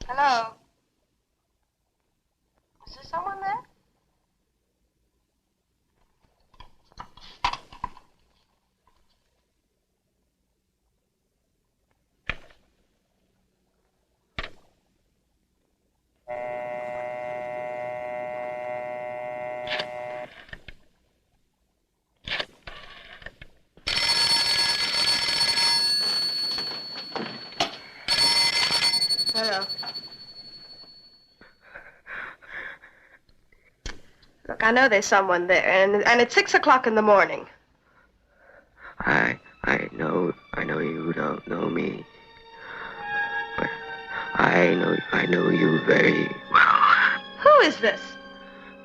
Hello? Is there someone there? Hello. Look, I know there's someone there, and it's 6 o'clock in the morning. I know you don't know me, but I know you very well. Who is this?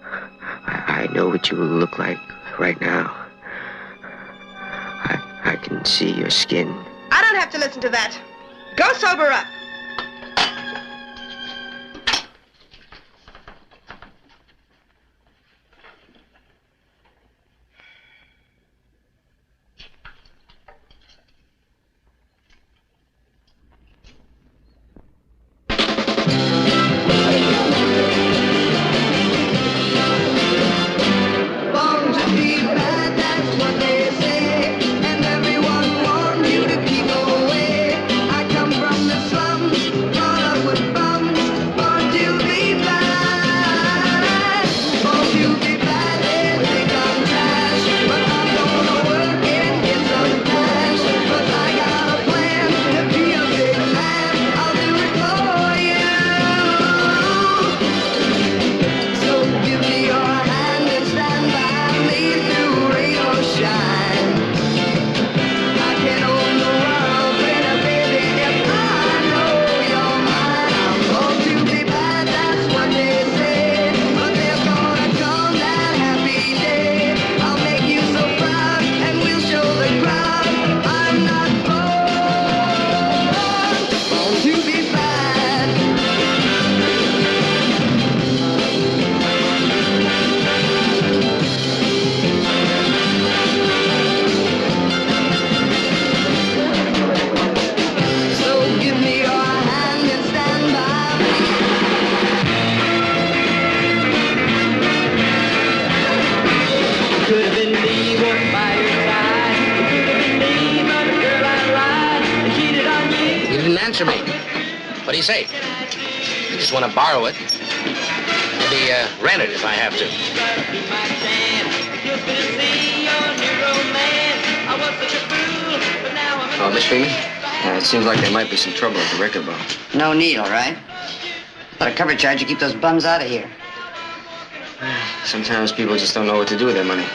I know what you look like right now. I can see your skin. I don't have to listen to that. Go sober up. And everyone warned you to keep away. I come from the slums. answer me. What do you say? I just want to borrow it. Maybe rent it if I have to. Oh, Miss Freeman? It seems like there might be some trouble at the record bar. No need, all right? But a cover charge to keep those bums out of here. Sometimes people just don't know what to do with their money.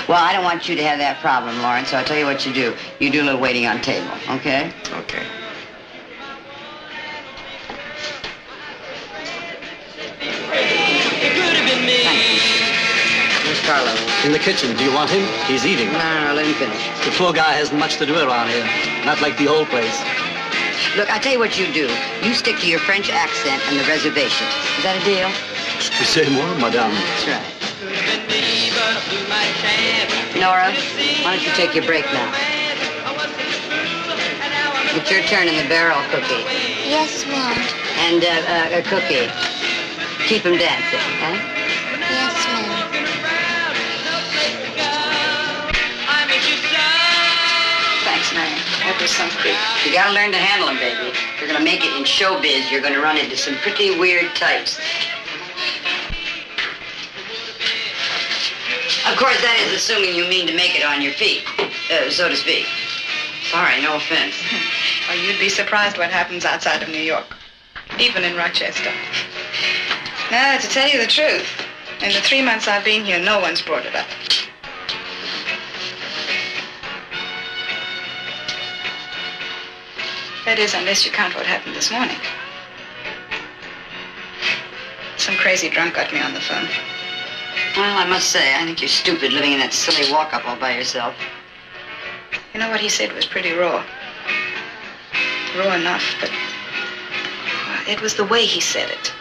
Well, I don't want you to have that problem, Lawrence, so I'll tell you what you do. You do a little waiting on table, okay? Okay. Miss Carlo. In the kitchen. Do you want him? He's eating. No, let him finish. The poor guy hasn't much to do around here. Not like the old place. Look, I tell you what you do. You stick to your French accent and the reservation. Is that a deal? Excusez-moi, madame. That's right. Nora, why don't you take your break now? It's your turn in the barrel, Cookie. Yes, ma'am. And, Cookie, keep him dancing, huh? Yes, ma'am. Thanks, Mary. That was some creep. You gotta learn to handle him, baby. If you're gonna make it in showbiz, you're gonna run into some pretty weird types. Of course, that is assuming you mean to make it on your feet, so to speak. Sorry, no offense. Well, you'd be surprised what happens outside of New York, even in Rochester. Now, to tell you the truth, in the 3 months I've been here, no one's brought it up. That is, unless you count what happened this morning. Some crazy drunk got me on the phone. Well, I must say, I think you're stupid living in that silly walk-up all by yourself. You know what he said was pretty raw. Raw enough, but well, it was the way he said it.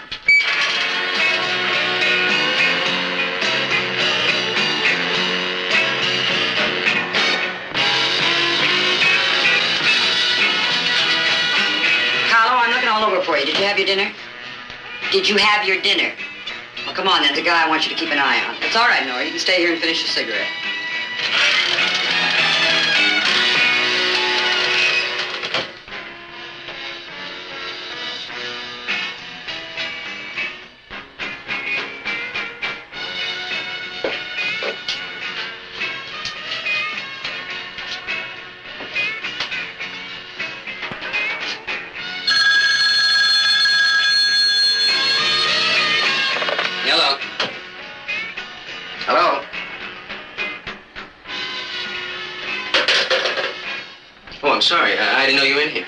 Carlo, I'm looking all over for you. Did you have your dinner? Did you have your dinner? Well, come on, then. There's a guy I want you to keep an eye on. It's all right, Nora. You can stay here and finish your cigarette. Hello. Hello. Oh, I'm sorry. I didn't know you were in here.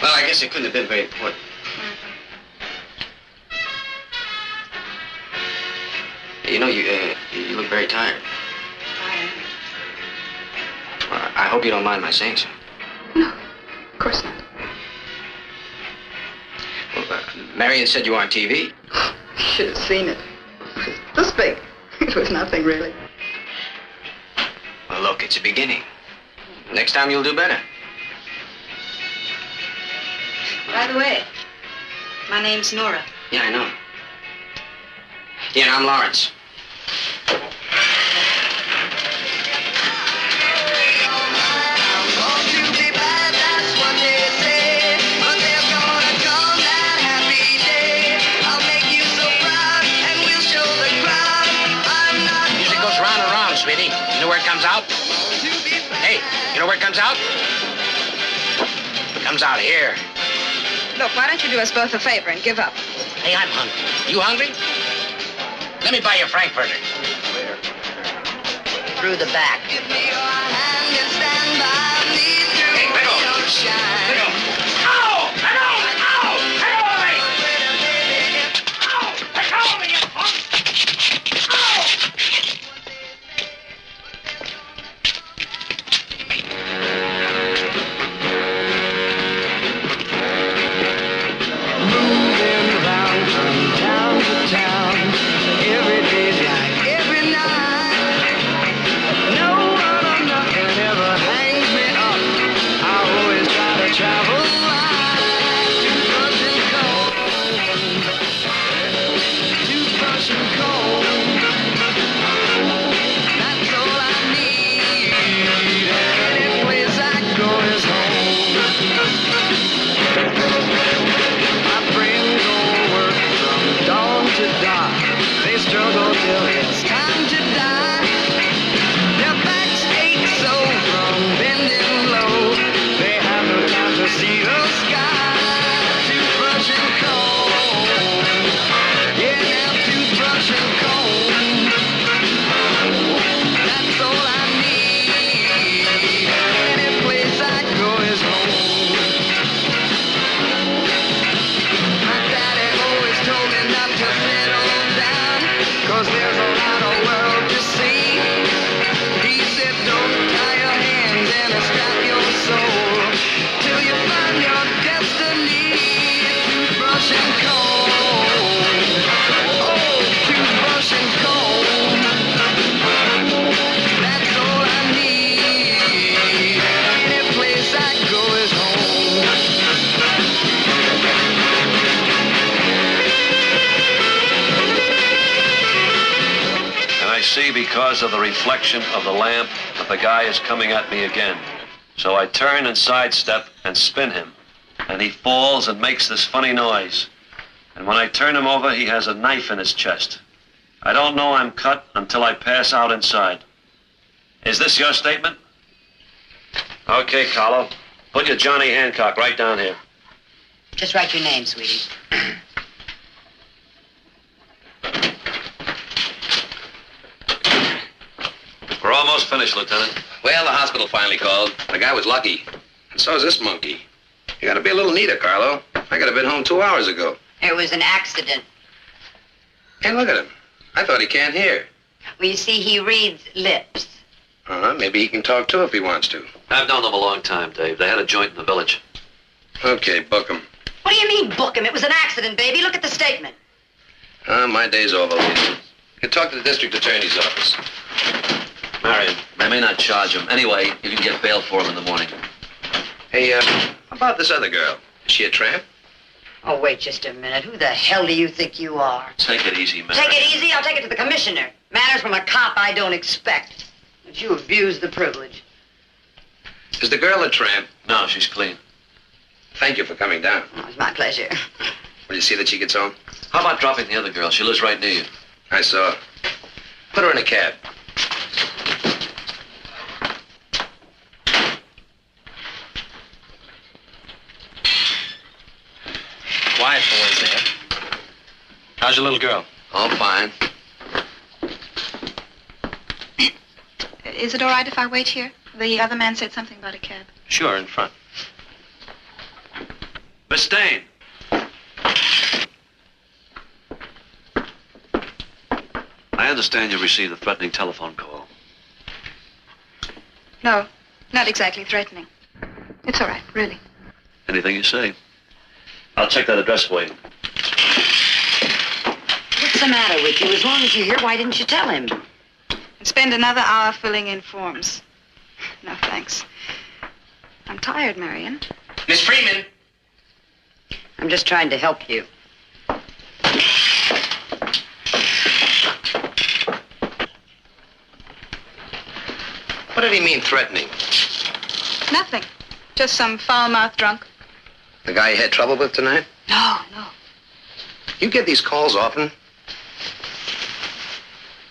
Well, I guess it couldn't have been very important. You know, you look very tired. I am. Well, I hope you don't mind my saying so. No, of course not. Well, Marion said you were on TV. You should have seen it. It was this big. It was nothing, really. Well, look, it's a beginning. Next time you'll do better. By the way, my name's Nora. Yeah, I know. Yeah, and I'm Lawrence. Music goes round and round, sweetie. You know where it comes out? Hey, you know where it comes out? It comes out here. Look, why don't you do us both a favor and give up? Hey, I'm hungry. You hungry? Let me buy you a Frankfurter. Through the back. Hey, let go. Let go. Ow! Let go! Ow! Let go of me! Ow! Let go of me, you punk! Ow! Moving around from town to town, every day's like every night. No one or nothing ever hangs me up. I always try to see because of the reflection of the lamp that the guy is coming at me again. So I turn and sidestep and spin him. And he falls and makes this funny noise. And when I turn him over, he has a knife in his chest. I don't know I'm cut until I pass out inside. Is this your statement? Okay, Carlo. Put your Johnny Hancock right down here. Just write your name, sweetie. We're almost finished, Lieutenant. Well, the hospital finally called. The guy was lucky. And so is this monkey. You gotta be a little neater, Carlo. I could have been home 2 hours ago. It was an accident. Hey, look at him. I thought he can't hear. Well, you see, he reads lips. Maybe he can talk too if he wants to. I've known them a long time, Dave. They had a joint in the village. Okay, book him. What do you mean, book him? It was an accident, baby. Look at the statement. My day's over, Lisa. You can talk to the district attorney's office. Marion, they may not charge him. Anyway, you can get bail for him in the morning. Hey, how about this other girl? Is she a tramp? Oh, wait just a minute. Who the hell do you think you are? Take it easy, Marion. Take it easy? I'll take it to the commissioner. Manners from a cop I don't expect. But you abuse the privilege. Is the girl a tramp? No, she's clean. Thank you for coming down. Oh, it's my pleasure. Will you see that she gets home? How about dropping the other girl? She lives right near you. I saw. Put her in a cab. Quiet boys there. How's your little girl? All fine. Is it all right if I wait here? The other man said something about a cab. Sure, in front. Miss Dane. I understand you received a threatening telephone call. No, not exactly threatening. It's all right, really. Anything you say. I'll check that address for you. What's the matter with you? As long as you're here, why didn't you tell him? And spend another hour filling in forms. No, thanks. I'm tired, Marion. Miss Freeman! I'm just trying to help you. What did he mean, threatening? Nothing. Just some foul-mouthed drunk. The guy you had trouble with tonight? No. You get these calls often?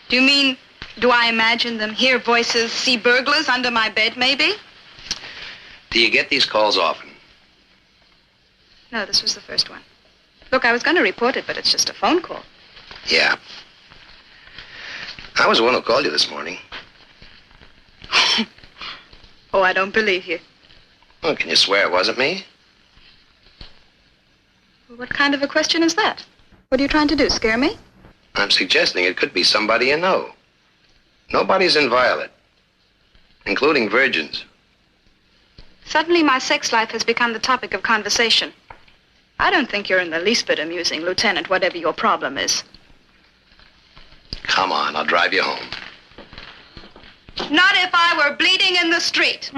Do you mean, do I imagine them, hear voices, see burglars under my bed, maybe? Do you get these calls often? No, this was the first one. Look, I was going to report it, but it's just a phone call. Yeah. I was the one who called you this morning. Oh, I don't believe you. Well, can you swear it wasn't me? What kind of a question is that? What are you trying to do, scare me? I'm suggesting it could be somebody you know. Nobody's inviolate, including virgins. Suddenly my sex life has become the topic of conversation. I don't think you're in the least bit amusing, Lieutenant, whatever your problem is. Come on, I'll drive you home. Not if I were bleeding in the street.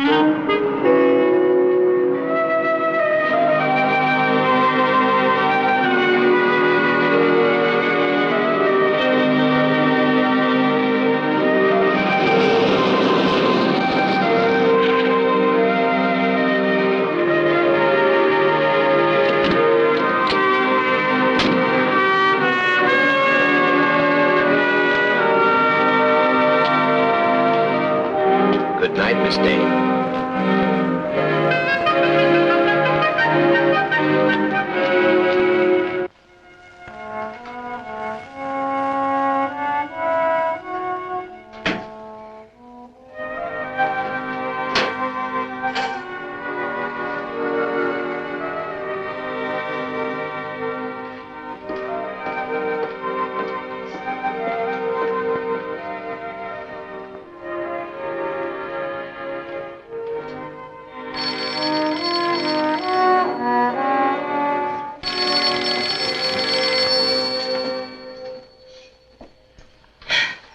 Good night, Miss Dane.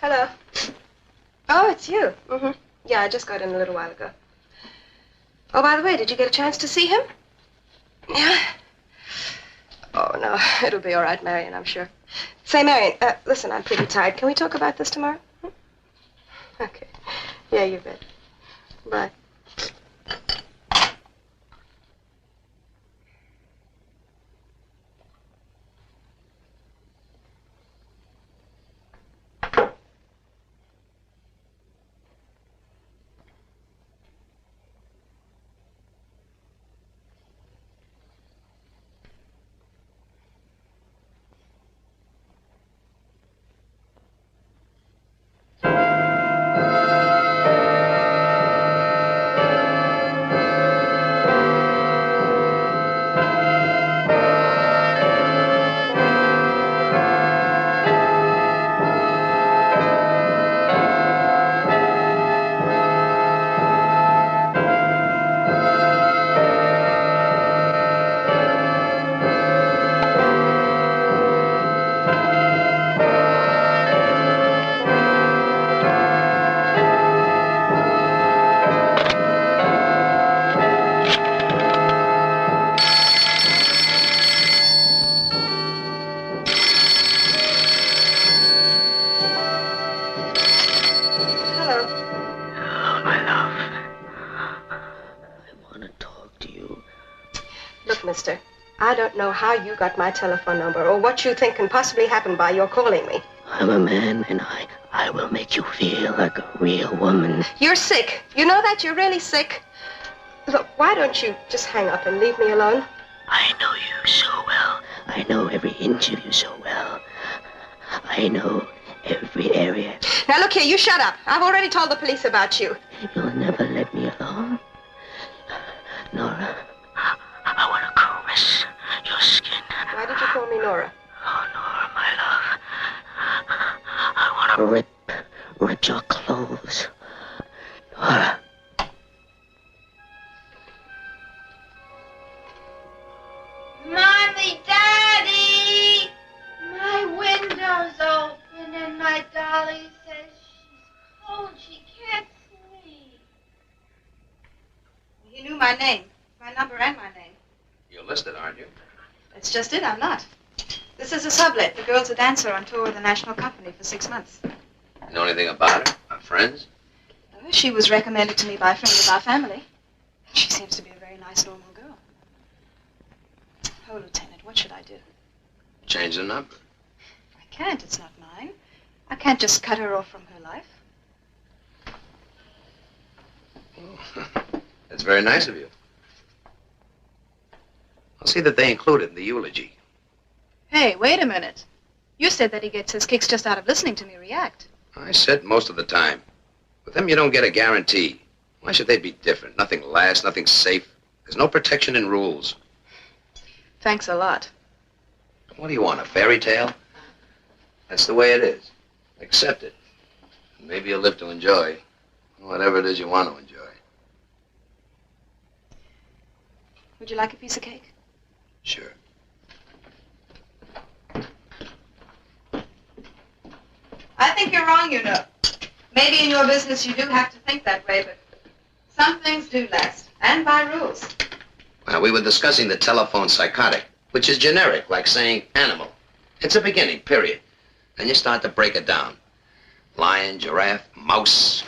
Hello. Oh, it's you. Mm-hmm. Yeah, I just got in a little while ago. Oh, by the way, did you get a chance to see him? Yeah. Oh, no, it'll be all right, Marion, I'm sure. Say, Marion, listen, I'm pretty tired. Can we talk about this tomorrow? Hmm? Okay. Yeah, you bet. Bye. Look, mister, I don't know how you got my telephone number or what you think can possibly happen by your calling me. I'm a man, and I will make you feel like a real woman. You're sick. You know that? You're really sick. Look, why don't you just hang up and leave me alone? I know you so well. I know every inch of you so well. I know every area. Now, look here, you shut up. I've already told the police about you. You'll never let me alone. Nora, I want to caress your skin. Why did you call me Nora? Oh, Nora, my love. I want to rip your clothes. Nora. Mommy, Daddy! My window's open and my dolly says she's cold. She can't sleep. He knew my name, my number and my name. You're listed, aren't you? That's just it, I'm not. This is a sublet. The girl's a dancer on tour with a national company for 6 months. You know anything about her? Our friends? She was recommended to me by a friend of our family. She seems to be a very nice, normal girl. Oh, Lieutenant, what should I do? Change the number. I can't. It's not mine. I can't just cut her off from her life. That's very nice of you. I'll see that they include it in the eulogy. Hey, wait a minute. You said that he gets his kicks just out of listening to me react. I said most of the time. With them, you don't get a guarantee. Why should they be different? Nothing lasts, nothing safe. There's no protection in rules. Thanks a lot. What do you want, a fairy tale? That's the way it is. Accept it. Maybe you'll live to enjoy whatever it is you want to enjoy. Would you like a piece of cake? Sure. I think you're wrong, you know. Maybe in your business you do have to think that way, but some things do last, and by rules. Well, we were discussing the telephone psychotic, which is generic, like saying animal. It's a beginning, period. Then you start to break it down. Lion, giraffe, mouse.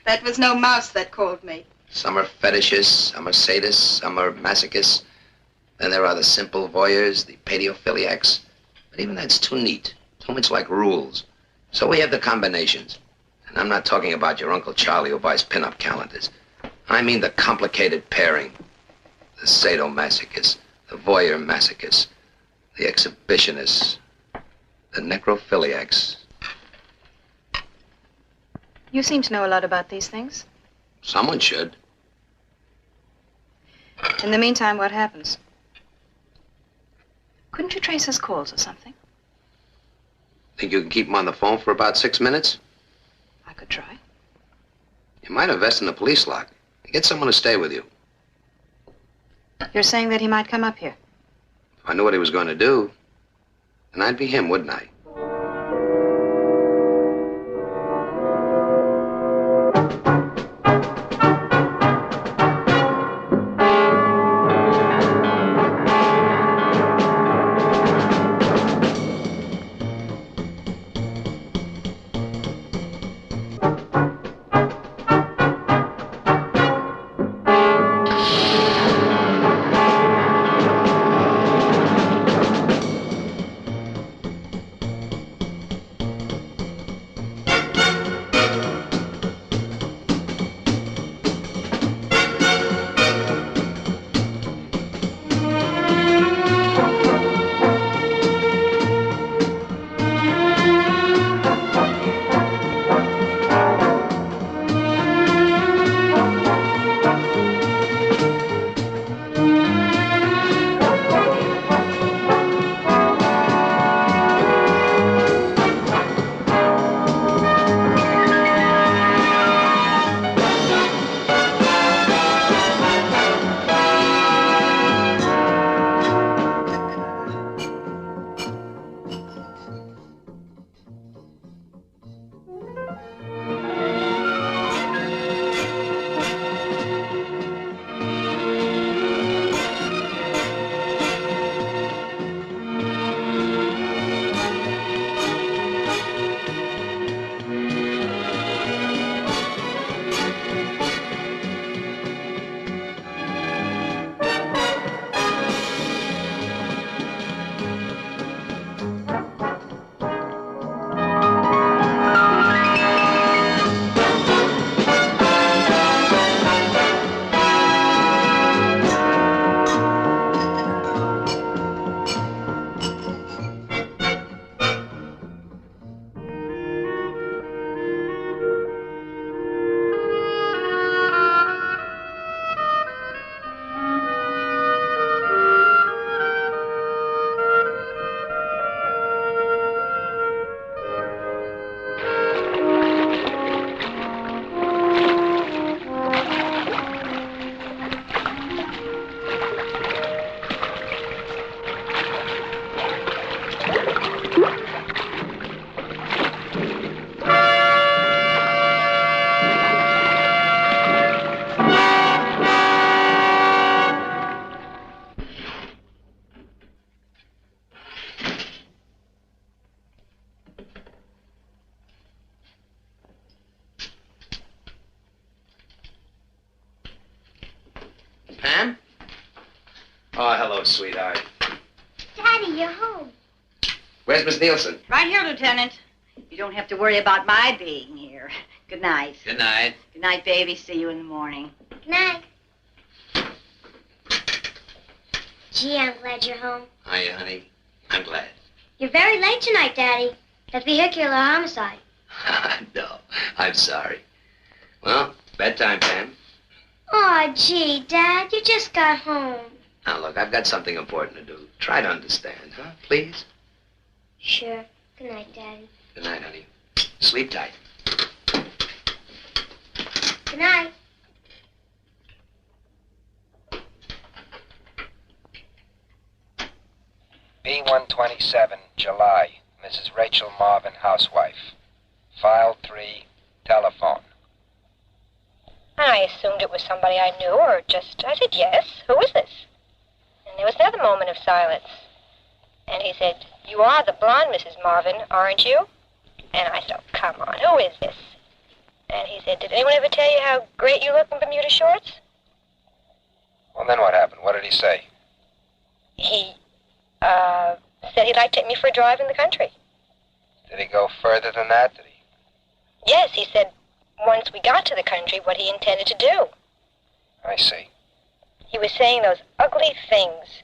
That was no mouse that called me. Some are fetishists, some are sadists, some are masochists. Then there are the simple voyeurs, the pediophiliacs. But even that's too neat, too much like rules. So we have the combinations. And I'm not talking about your Uncle Charlie who buys pin-up calendars. I mean the complicated pairing. The sadomasochists, the voyeur masochists, the exhibitionists, the necrophiliacs. You seem to know a lot about these things. Someone should. In the meantime, what happens? Couldn't you trace his calls or something? Think you can keep him on the phone for about 6 minutes? I could try. You might invest in a police lock. Get someone to stay with you. You're saying that he might come up here? If I knew what he was going to do, then I'd be him, wouldn't I? Pam? Oh, hello, sweetheart. Daddy, you're home. Where's Miss Nielsen? Right here, Lieutenant. You don't have to worry about my being here. Good night. Good night. Good night, baby. See you in the morning. Good night. Gee, I'm glad you're home. Hiya, honey. I'm glad. You're very late tonight, Daddy. That vehicular homicide. No, I'm sorry. Well, bedtime, Pam. Aw, gee, Dad, you just got home. Now, look, I've got something important to do. Try to understand, huh? Please? Sure. Good night, Daddy. Good night, honey. Sleep tight. Good night. B-127, July. Mrs. Rachel Marvin, housewife. File 3, telephone. I assumed it was somebody I knew, or just, I said, yes, who is this? And there was another moment of silence. And he said, you are the blonde Mrs. Marvin, aren't you? And I said, oh, come on, who is this? And he said, did anyone ever tell you how great you look in Bermuda shorts? Well, then what happened? What did he say? He, said he'd like to take me for a drive in the country. Did he go further than that? Did he? Yes, he said once we got to the country what he intended to do. I see. He was saying those ugly things.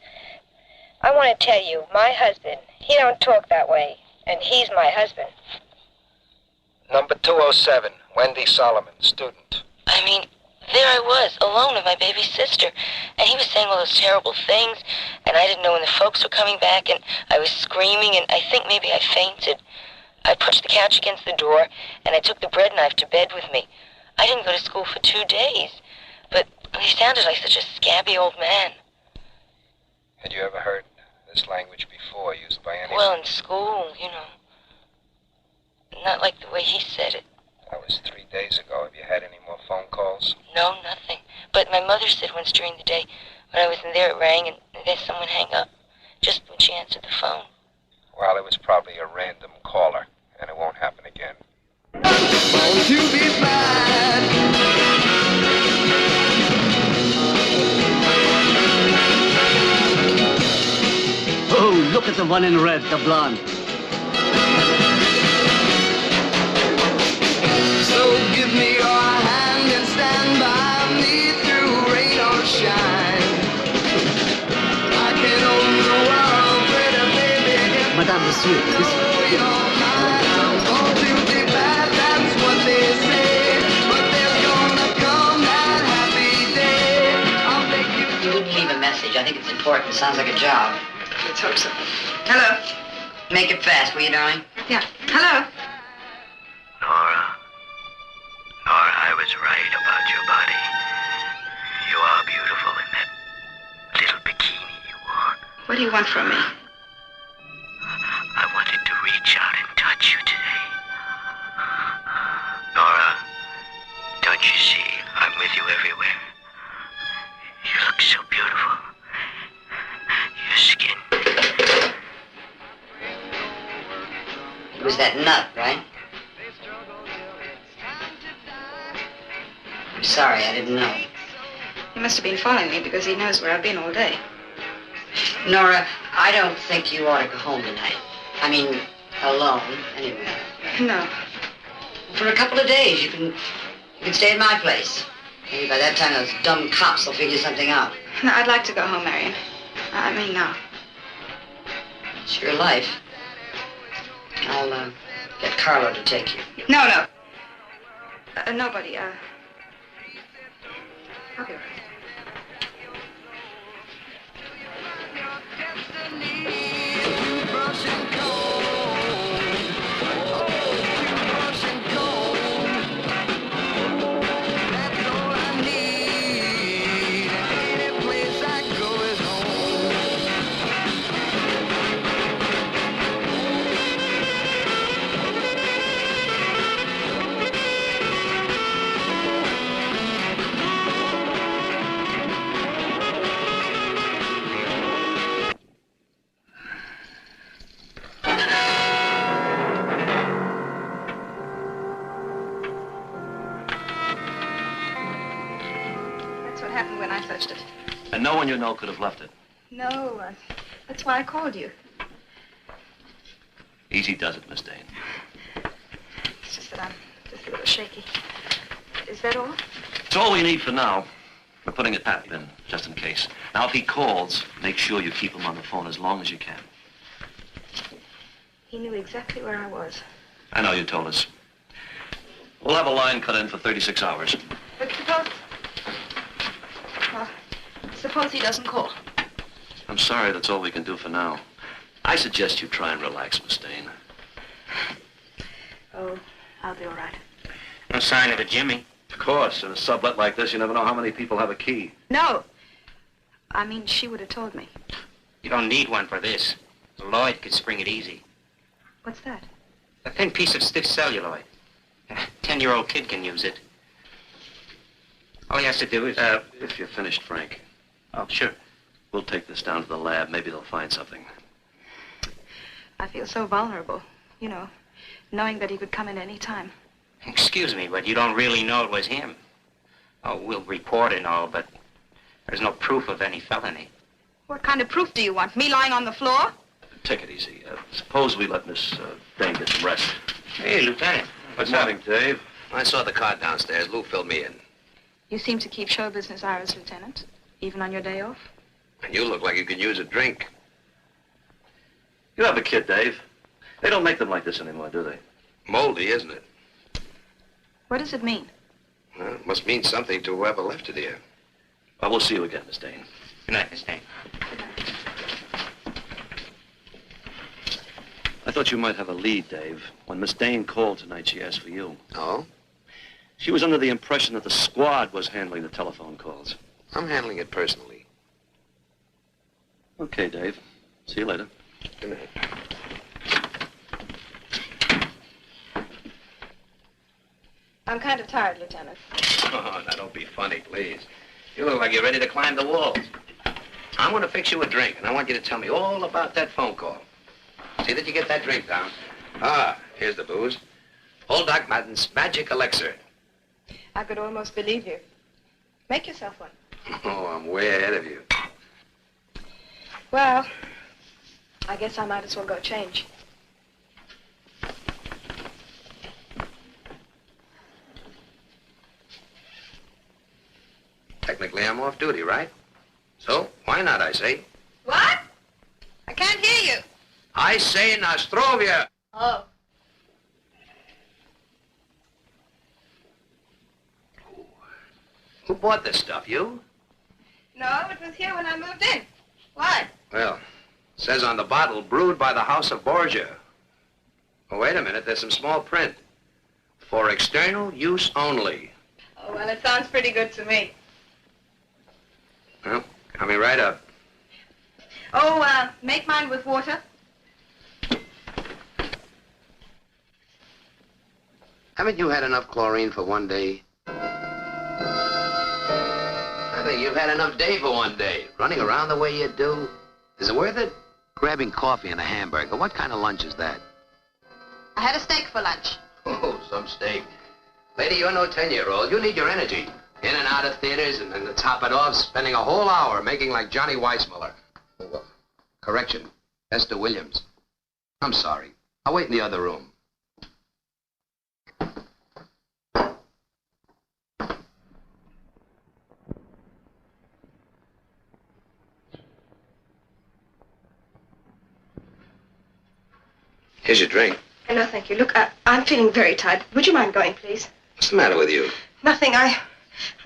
I want to tell you, my husband, he don't talk that way, and he's my husband. Number 207, Wendy Solomon, student. I mean, there I was, alone with my baby sister, and he was saying all those terrible things, and I didn't know when the folks were coming back, and I was screaming, and I think maybe I fainted. I pushed the couch against the door, and I took the bread knife to bed with me. I didn't go to school for 2 days, but he sounded like such a scabby old man. Had you ever heard this language before, used by anyone? Well, in school, you know. Not like the way he said it. That was 3 days ago. Have you had any more phone calls? No, nothing. But my mother said once during the day, when I was in there, it rang, and then someone hang up, just when she answered the phone. Well, it was probably a random caller, and it won't happen again. Won't you be bad? Oh, look at the one in red, the blonde. So give me your hand and stand by me through rain or shine. I can own the world, pretty baby. If Madame, monsieur, this you're mine, won't you be bad? That's what they say. But there's gonna come that happy day. I'll take you to Leave a message. I think it's important. It sounds like a job. Let's hope so. Hello? Make it fast, will you, darling? Yeah. Hello? Nora, I was right about your body. You are beautiful in that little bikini you wore. What do you want from me? I wanted to reach out and touch you today. Nora, don't you see I'm with you everywhere? You look so beautiful. Your skin. It was that nut, right? I'm sorry, I didn't know. He must have been following me because he knows where I've been all day. Nora, I don't think you ought to go home tonight. I mean, alone, anyway. No. For a couple of days, you can stay at my place. Maybe by that time those dumb cops will figure something out. No, I'd like to go home, Marion. I mean, now. It's your life. I'll get Carlo to take you. No. Nobody, I'll be all right. That's what happened when I touched it. And no one you know could have left it. No, that's why I called you. Easy does it, Miss Dane. It's just that I'm just a little shaky. Is that all? It's all we need for now. We're putting a tap in, just in case. Now, if he calls, make sure you keep him on the phone as long as you can. He knew exactly where I was. I know you told us. We'll have a line cut in for 36 hours. But suppose he doesn't call. I'm sorry, that's all we can do for now. I suggest you try and relax, Miss Dane. Oh, I'll be all right. No sign of a Jimmy. Of course, in a sublet like this, you never know how many people have a key. No. I mean, she would have told me. You don't need one for this. Lloyd could spring it easy. What's that? A thin piece of stiff celluloid. A 10-year-old kid can use it. All he has to do is... If you're finished, Frank. Oh, sure. We'll take this down to the lab. Maybe they'll find something. I feel so vulnerable, you know, knowing that he could come in any time. Excuse me, but you don't really know it was him. Oh, we'll report and all, but there's no proof of any felony. What kind of proof do you want? Me lying on the floor? Take it easy. Suppose we let Miss Dane get some rest. Hey, Lieutenant. Good morning, Dave. I saw the car downstairs. Lou filled me in. You seem to keep show business hours, Lieutenant, even on your day off. And you look like you could use a drink. You have a kid, Dave. They don't make them like this anymore, do they? Moldy, isn't it? What does it mean? Well, it must mean something to whoever left it here. Well, we'll see you again, Miss Dane. Good night, Miss Dane. I thought you might have a lead, Dave. When Miss Dane called tonight, she asked for you. Oh? She was under the impression that the squad was handling the telephone calls. I'm handling it personally. Okay, Dave. See you later. Good night. I'm kind of tired, Lieutenant. Oh, now don't be funny, please. You look like you're ready to climb the walls. I'm going to fix you a drink, and I want you to tell me all about that phone call. See that you get that drink down. Ah, here's the booze. Old Doc Madden's magic elixir. I could almost believe you. Make yourself one. Oh, I'm way ahead of you. Well, I guess I might as well go change. Technically, I'm off duty, right? So, why not, I say? What? I can't hear you. I say Nostrovia. Oh. Who bought this stuff, you? No, it was here when I moved in. Why? Well, it says on the bottle, brewed by the House of Borgia. Oh, wait a minute, there's some small print. For external use only. Oh, well, it sounds pretty good to me. Well, coming right up. Oh, make mine with water. Haven't you had enough chlorine for one day? I think you've had enough day for one day. Running around the way you do. Is it worth it? Grabbing coffee and a hamburger. What kind of lunch is that? I had a steak for lunch. Oh, some steak. Lady, you're no 10-year-old. You need your energy. In and out of theaters, and then to top it off, spending a whole hour making like Johnny Weissmuller. Oh, well, correction, Esther Williams. I'm sorry. I'll wait in the other room. Here's your drink. No, thank you. Look, I'm feeling very tired. Would you mind going, please? What's the matter with you? Nothing. I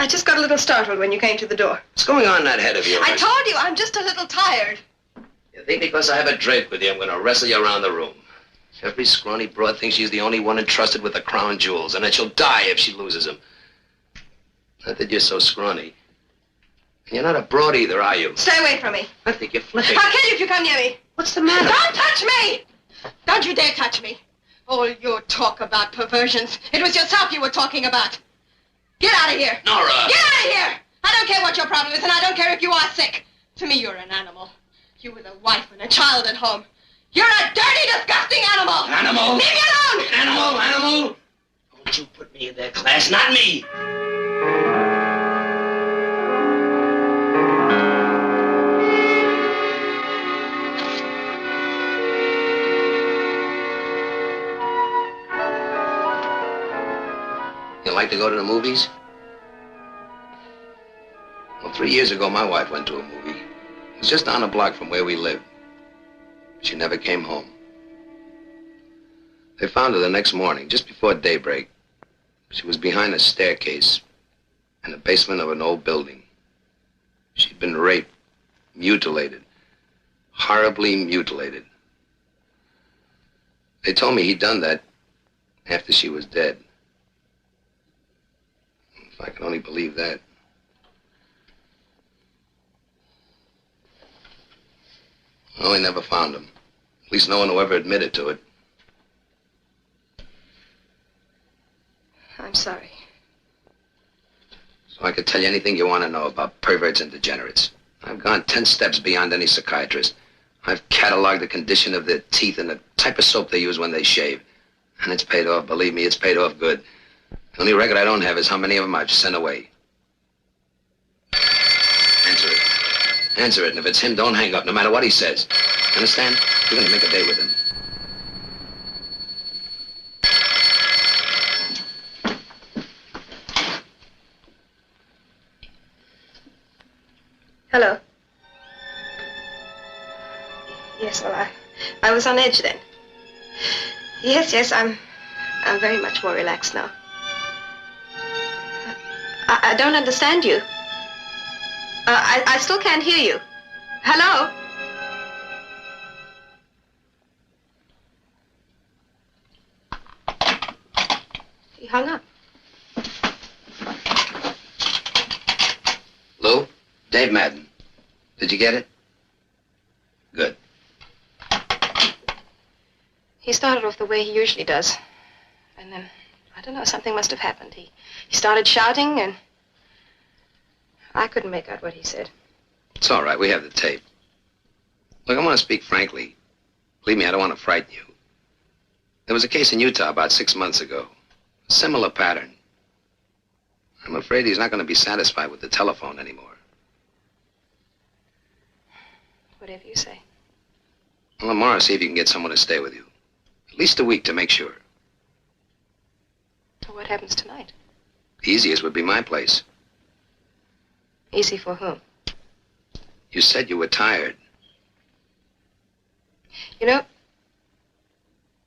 just got a little startled when you came to the door. What's going on in that head of yours? I told you, I'm just a little tired. You think because I have a drape with you, I'm going to wrestle you around the room? Every scrawny broad thinks she's the only one entrusted with the crown jewels, and that she'll die if she loses them. Not that you're so scrawny. And you're not a broad either, are you? Stay away from me. I think you're flipping. I'll kill you if you come near me. What's the matter? Don't touch me! Don't you dare touch me. All your talk about perversions. It was yourself you were talking about. Get out of here. Nora! Get out of here! I don't care what your problem is, and I don't care if you are sick. To me, you're an animal. You with a wife and a child at home. You're a dirty, disgusting animal! Animal? Leave me alone! Animal! Don't you put me in that class, not me! You like to go to the movies? Well, 3 years ago, my wife went to a movie. It was just down the block from where we live. She never came home. They found her the next morning, just before daybreak. She was behind a staircase in the basement of an old building. She'd been raped, mutilated, horribly mutilated. They told me he'd done that after she was dead. If I could only believe that. Well, they never found him. At least no one who ever admitted to it. I'm sorry. So I could tell you anything you want to know about perverts and degenerates. I've gone 10 steps beyond any psychiatrist. I've cataloged the condition of their teeth and the type of soap they use when they shave. And it's paid off, believe me, it's paid off good. The only record I don't have is how many of them I've sent away. Answer it. Answer it, and if it's him, don't hang up, no matter what he says. Understand? You're gonna make a date with him. Hello. Yes, well, I was on edge then. Yes, I'm very much more relaxed now. I don't understand you. I still can't hear you. Hello? He hung up. Lou? Dave Madden. Did you get it? Good. He started off the way he usually does. And then, I don't know, something must have happened. He started shouting, and I couldn't make out what he said. It's all right. We have the tape. Look, I want to speak frankly. Believe me, I don't want to frighten you. There was a case in Utah about 6 months ago. A similar pattern. I'm afraid he's not going to be satisfied with the telephone anymore. Whatever you say. Well, tomorrow, see if you can get someone to stay with you. At least a week to make sure. So what happens tonight? The easiest would be my place. Easy for whom? You said you were tired. You know,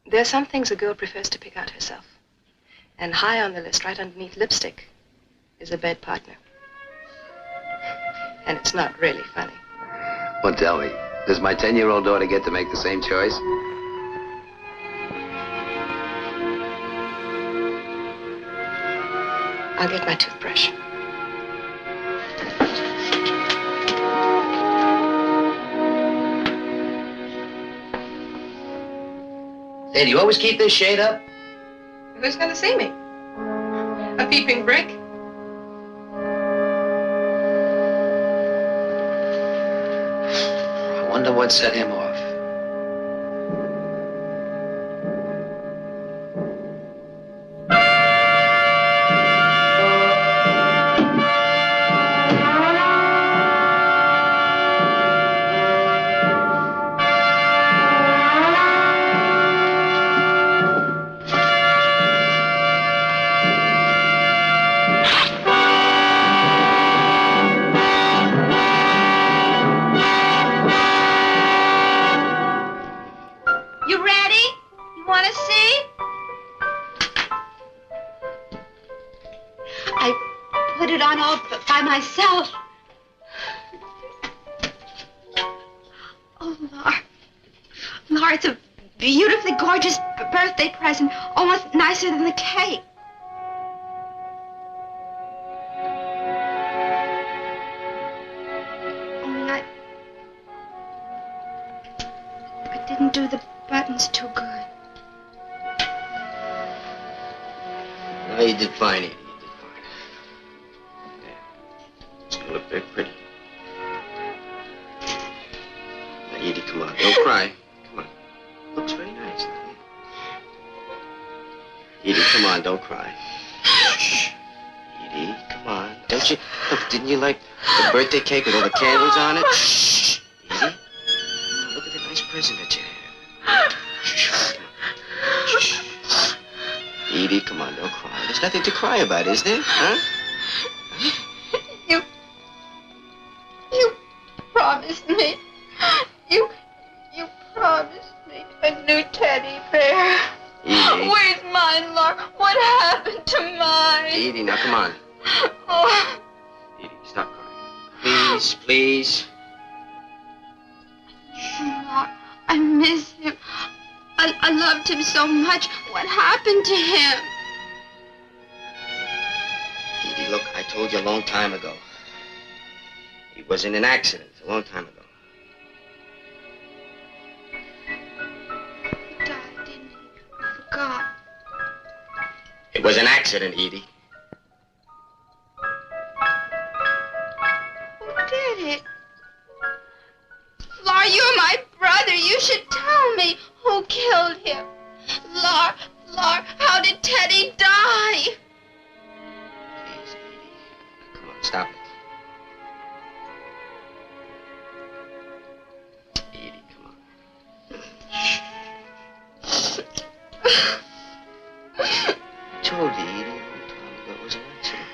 there are some things a girl prefers to pick out herself. And high on the list, right underneath lipstick, is a bed partner. And it's not really funny. Well, tell me, does my 10-year-old daughter get to make the same choice? I'll get my toothbrush. Hey, do you always keep this shade up? Who's going to see me? A peeping brick? I wonder what set him off. myself. Oh, Laura, it's a beautifully gorgeous birthday present, almost nicer than the cake. Only I didn't do the buttons too good. No, you did fine, Edie. You did fine. Yeah. It's gonna look very pretty. Now, Edie, come on. Don't cry. Come on. Looks very nice. Edie, come on. Don't cry. Edie, come on. Don't you... Look, didn't you like the birthday cake with all the candles on it? Shh. Edie, come on, look at the nice present that you have. Shh. Come on. Shh. Edie, come on, don't cry. There's nothing to cry about, is there? Huh? You promised me. You promised me a new teddy bear. Edie. Where's mine, Laura? What happened to mine? Edie, now come on. Oh, Edie, stop crying. Please, please. Laura, I miss him. I loved him so much. What happened to him? Edie, look, I told you a long time ago. He was in an accident a long time ago. He died, didn't he? I forgot. It was an accident, Edie. Who did it? Laura, you're my brother. You should tell me who killed him. Laura, how did Teddy die? Please, Edie. Come on, stop it. Edie, come on. I told you, Edie, a long time ago it was an accident.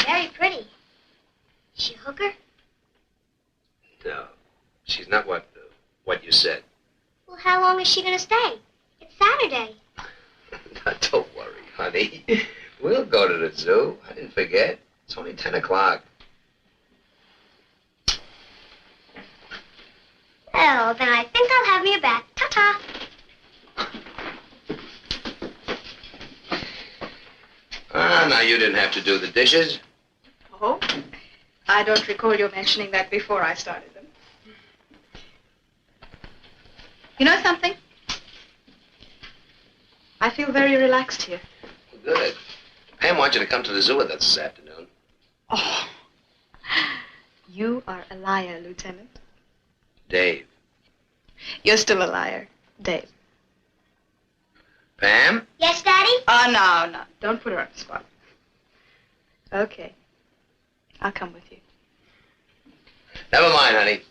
Very pretty. Is she a hooker? No, she's not what you said. Well, how long is she going to stay? It's Saturday. Don't worry, honey. We'll go to the zoo. I didn't forget. It's only 10 o'clock. Oh, then I think I'll have me a bath. Ta-ta. Now you didn't have to do the dishes. Oh? I don't recall you mentioning that before I started them. You know something? I feel very relaxed here. Good. Pam wants you to come to the zoo with us this afternoon. Oh. You are a liar, Lieutenant. Dave. You're still a liar, Dave. Pam? Yes, Daddy? Oh, no. Don't put her on the spot. Okay. I'll come with you. Never mind, honey.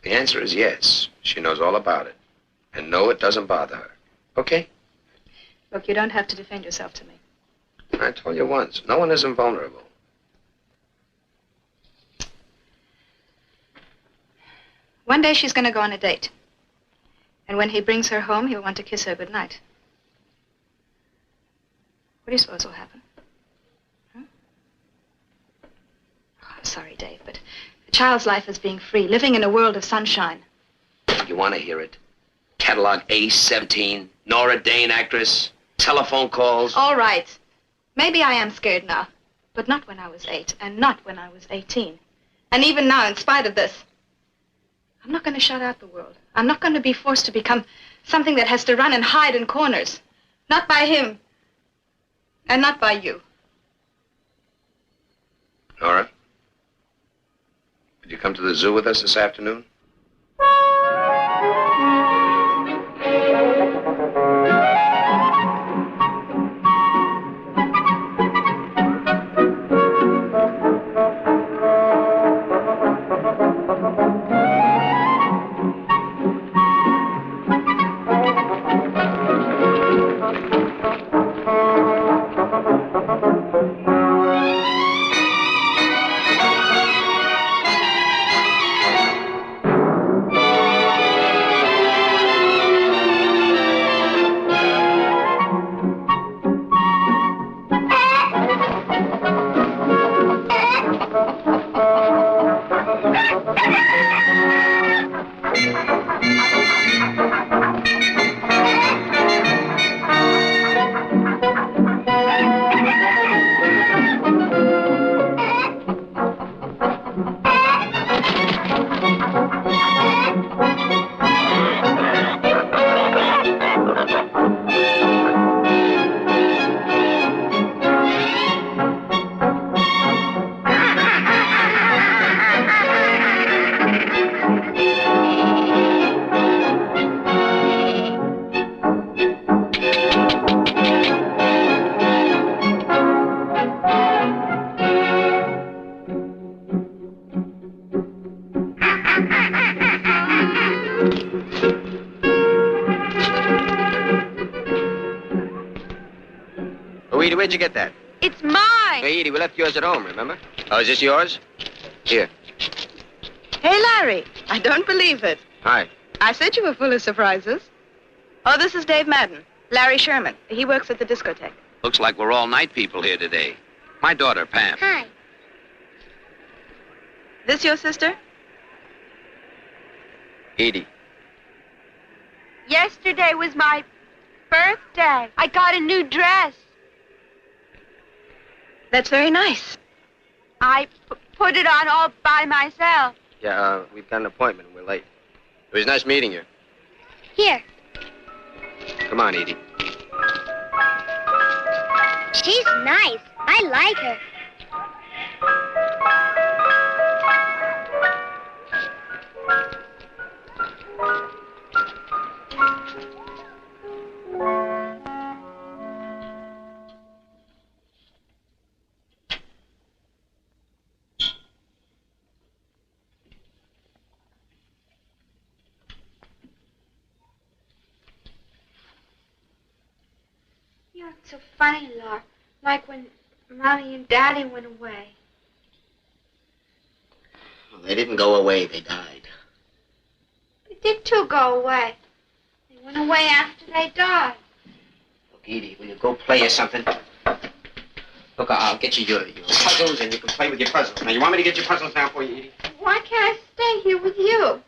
The answer is yes. She knows all about it. And no, it doesn't bother her. Okay? Look, you don't have to defend yourself to me. I told you once, no one is invulnerable. One day she's going to go on a date. And when he brings her home, he'll want to kiss her goodnight. What do you suppose will happen? Huh? Oh, I'm sorry, Dave, but a child's life is being free, living in a world of sunshine. You want to hear it? Catalog Ace, 17, Nora Dane actress, telephone calls. All right. Maybe I am scared now, but not when I was 8, and not when I was 18. And even now, in spite of this, I'm not going to shut out the world. I'm not going to be forced to become something that has to run and hide in corners. Not by him, and not by you. Nora, would you come to the zoo with us this afternoon? Edie, where'd you get that? It's mine. Hey, Edie, we left yours at home, remember? Oh, is this yours? Here. Hey, Larry. I don't believe it. Hi. I said you were full of surprises. Oh, this is Dave Madden. Larry Sherman. He works at the discotheque. Looks like we're all night people here today. My daughter, Pam. Hi. This your sister? Edie. Yesterday was my birthday. I got a new dress. That's very nice. I put it on all by myself. Yeah, we've got an appointment and we're late. It was nice meeting you. Here. Come on, Edie. She's nice. I like her. You act so funny, Laura. Like when Mommy and Daddy went away. Well, they didn't go away. They died. They did too go away. They went away after they died. Look, Edie, will you go play or something? Look, I'll get you your puzzles and you can play with your puzzles. Now, you want me to get your puzzles now for you, Edie? Why can't I stay here with you?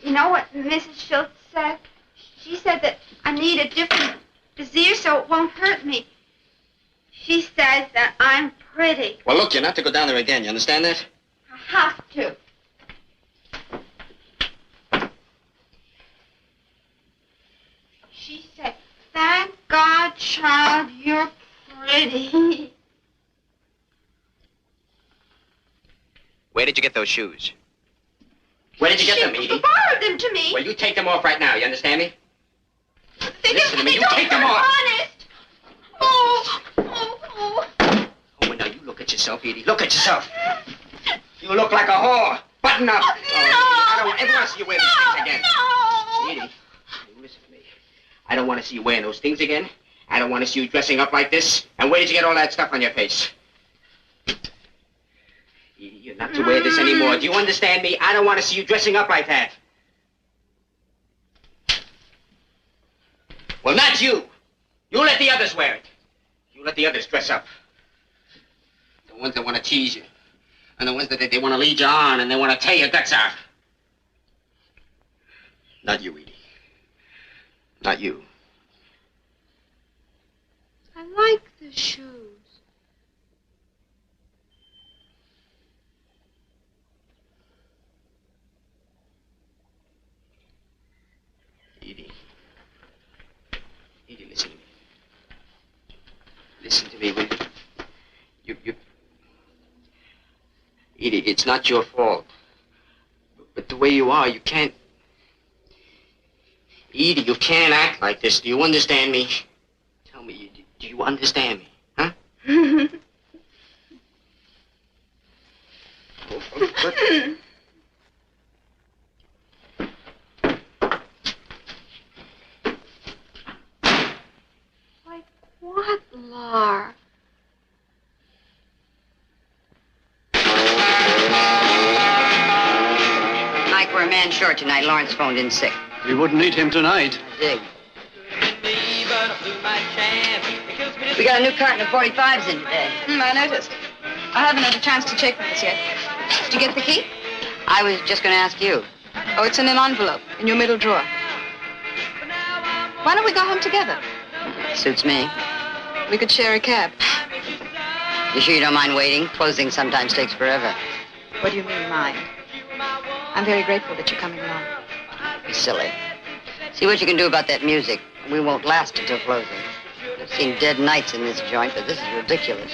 You know what Mrs. Schultz said? She said that I need a different brassiere so it won't hurt me. She says that I'm pretty. Well, look, you're not to go down there again. You understand that? I have to. She said, thank God, child, you're pretty. Where did you get those shoes? Where did you get them, Edie? She borrowed them to me. Well, you take them off right now. You understand me? Listen to me. They You don't take them hurt, off. honest. Oh. Oh, well, now you look at yourself, Edie. Look at yourself. You look like a whore. Button up. I don't ever want to see you wear these things again. No. Edie, listen to me. I don't want to see you wearing those things again. I don't want to see you dressing up like this. And where did you get all that stuff on your face? Edie, you're not to wear this anymore. Do you understand me? I don't want to see you dressing up like that. Well, not you. You let the others wear it. You let the others dress up. The ones that want to tease you. and the ones that they want to lead you on and they want to tear your guts out. Not you, Edie. Not you. I like the shoes. Edie. Edie, listen to me. Listen to me, will you? Edie, it's not your fault. But the way you are, you can't... Edie, you can't act like this. Do you understand me? Tell me, do you understand me? Huh? But... What, Lar? Mike, we're a man short tonight. Lawrence phoned in sick. You wouldn't need him tonight. Dig. We got a new carton of 45s in today. I noticed. I haven't had a chance to check this yet. Did you get the key? I was just going to ask you. Oh, it's in an envelope in your middle drawer. Why don't we go home together? Suits me. We could share a cab. You sure you don't mind waiting? Closing sometimes takes forever. What do you mean, mind? I'm very grateful that you're coming along. Be silly. See what you can do about that music. We won't last until closing. I've seen dead nights in this joint, but this is ridiculous.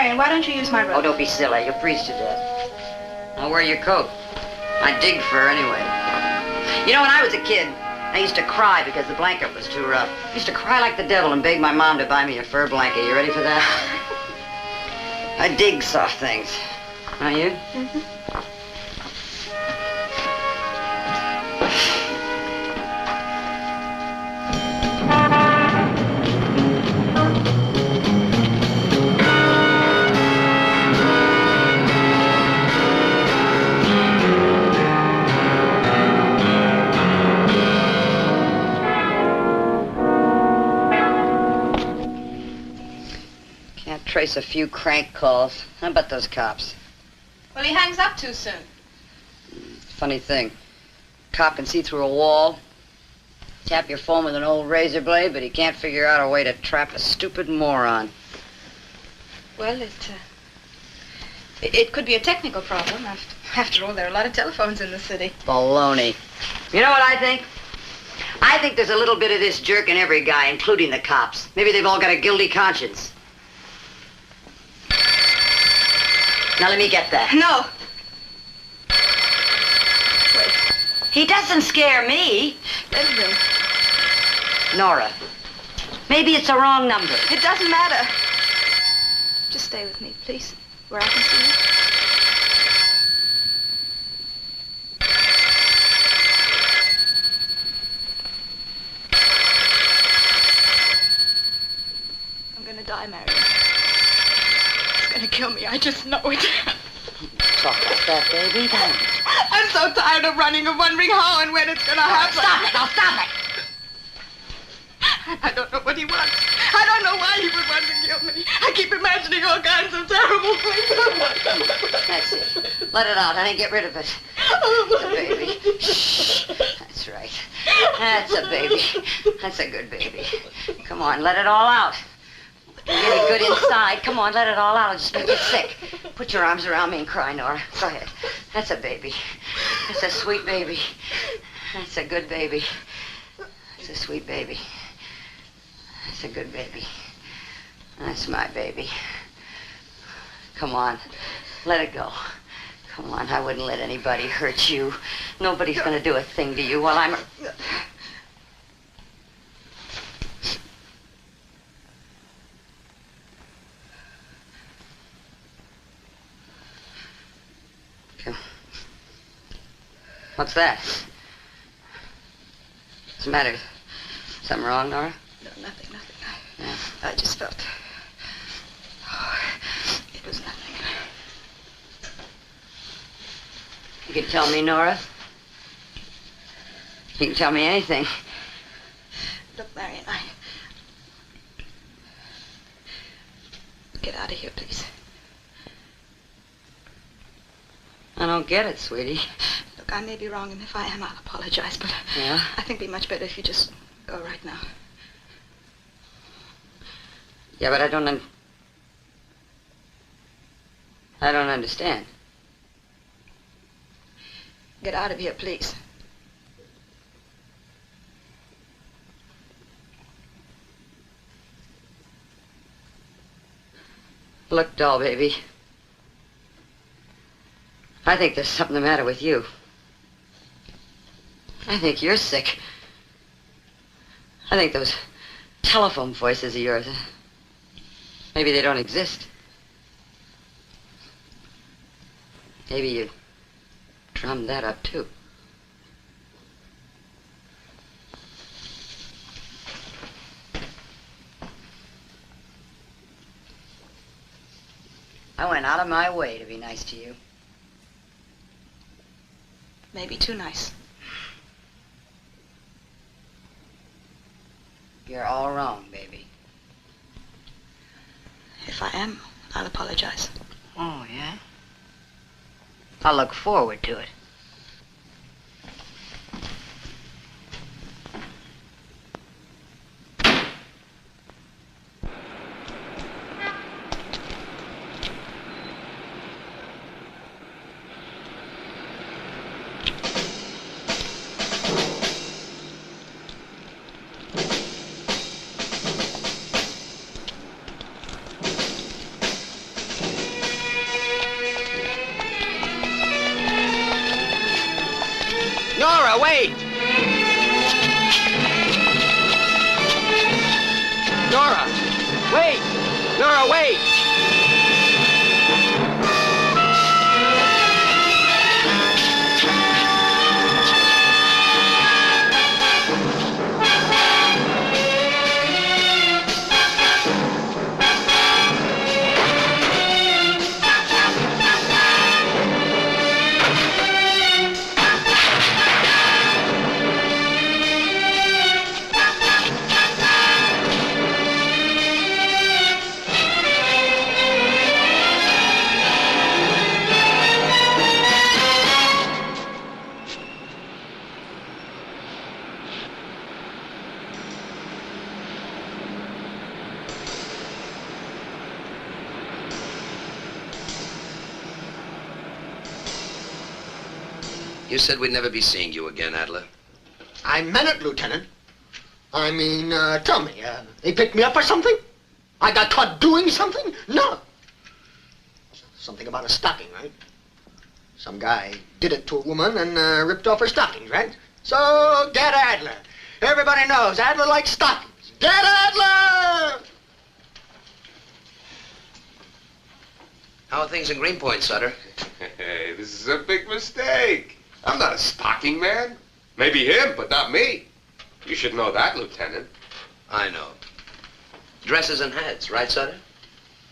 Marion, why don't you use my robe? Oh, don't be silly. You'll freeze to death. I'll wear your coat. I dig fur anyway. You know, when I was a kid, I used to cry because the blanket was too rough. I used to cry like the devil and beg my mom to buy me a fur blanket. You ready for that? I dig soft things. Are you? Mm-hmm. Can't trace a few crank calls. How about those cops? Well, he hangs up too soon. Funny thing. Cop can see through a wall, tap your phone with an old razor blade, but he can't figure out a way to trap a stupid moron. Well, it could be a technical problem. After all, there are a lot of telephones in the city. Baloney. You know what I think? I think there's a little bit of this jerk in every guy, including the cops. Maybe they've all got a guilty conscience. Now let me get that. No. He doesn't scare me. Let it ring. Nora, maybe it's a wrong number. It doesn't matter. Just stay with me, please, where I can see you. I'm gonna die, Marion. It's gonna kill me. I just know it. Talk like that, baby. Don't. I'm so tired of running and wondering how and when it's gonna happen. Stop it! Now stop it! I don't know what he wants. I don't know why he would want to kill me. I keep imagining all kinds of terrible things. That's it. Let it out, honey. Get rid of it. It's a baby. Shh. That's right. That's a baby. That's a good baby. Come on, let it all out. You're really good inside. Come on, let it all out. It'll just make you sick. Put your arms around me and cry, Nora. Go ahead. That's a baby. That's a sweet baby. That's a good baby. That's a sweet baby. That's a good baby. That's my baby. Come on. Let it go. Come on, I wouldn't let anybody hurt you. Nobody's gonna do a thing to you while I'm... What's that? What's the matter? Something wrong, Nora? No, nothing. I just felt... Oh, it was nothing. You can tell me, Nora. You can tell me anything. Look, Marion, Get out of here, please. I don't get it, sweetie. Look, I may be wrong, and if I am, I'll apologize, but Yeah? I think it'd be much better if you just go right now. Yeah, but I don't understand. Get out of here, please. Look, doll baby. I think there's something the matter with you. I think you're sick. I think those telephone voices of yours, maybe they don't exist. Maybe you drummed that up, too. I went out of my way to be nice to you. Maybe too nice. You're all wrong, baby. If I am, I'll apologize. Oh, yeah? I'll look forward to it. wait! Nora, wait! Nora, wait! You said we'd never be seeing you again, Adler. I meant it, Lieutenant. I mean, tell me, they picked me up or something? I got caught doing something? No. Something about a stocking, right? Some guy did it to a woman and ripped off her stockings, right? So, get Adler. Everybody knows Adler likes stockings. Get Adler! How are things in Greenpoint, Sutter? Hey, this is a big mistake. I'm not a stocking man. Maybe him, but not me. You should know that, Lieutenant. I know. Dresses and hats, right, Sutter?